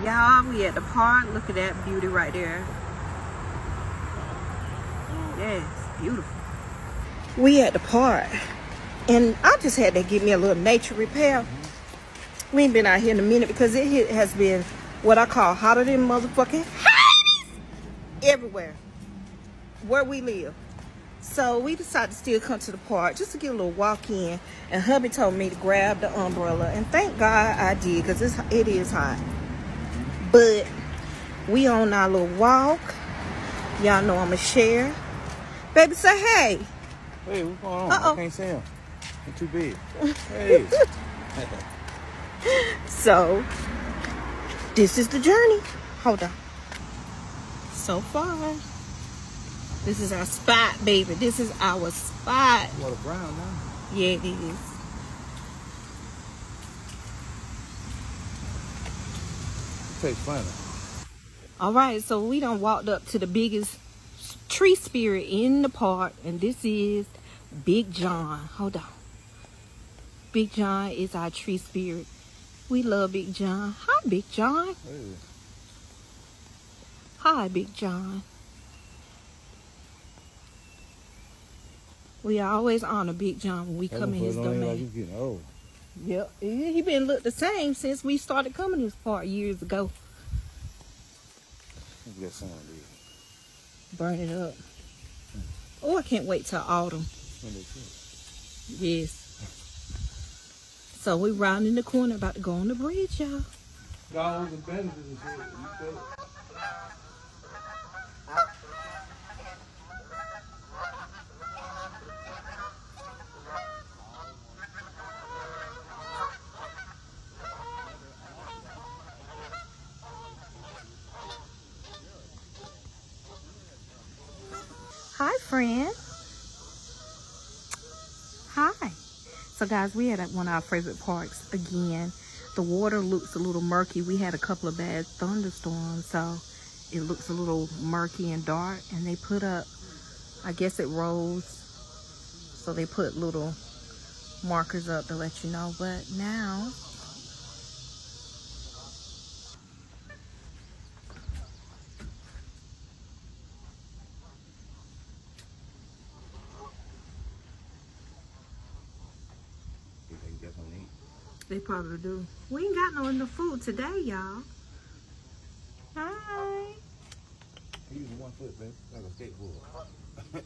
Y'all, we at the park. Look at that beauty right there. Yes, beautiful. We at the park. And I just had to give me a little nature repair. We ain't been out here in a minute because it has been what I call hotter than motherfucking Hades everywhere where we live. So we decided to still come to the park just to get a little walk in. And hubby told me to grab the umbrella. And thank God I did because it is hot. But we on our little walk. Y'all know I'ma share. Baby, say hey. Hey, what's going on? I can't see him. He's too big. Hey. So, this is the journey. Hold on. So far, this is our spot, baby. This is our spot. What a brown now. Yeah, it is. It tastes funny. All right, so we done walked up to the biggest tree spirit in the park, and this is Big John. Hold on. Big John is our tree spirit. We love Big John. Hi, Big John. Hey. Hi, Big John. We always honor Big John when we come in his domain. Like he's getting old. Yep, he been look the same since we started coming to this park years ago. Let's get some of these. Burn it up. Oh, I can't wait till autumn. Yes. So we rounding the corner, about to go on the bridge, y'all. Dollars and benefits and shit. Hi, friend. Hi. So, guys, we had at one of our favorite parks again. The water looks a little murky. We had a couple of bad thunderstorms, so it looks a little murky and dark. And they put up, I guess it rose, so they put little markers up to let you know. But now, they probably do. We ain't got no enough food today, y'all. Hi. He's using 1 foot, man. Like a skateboard.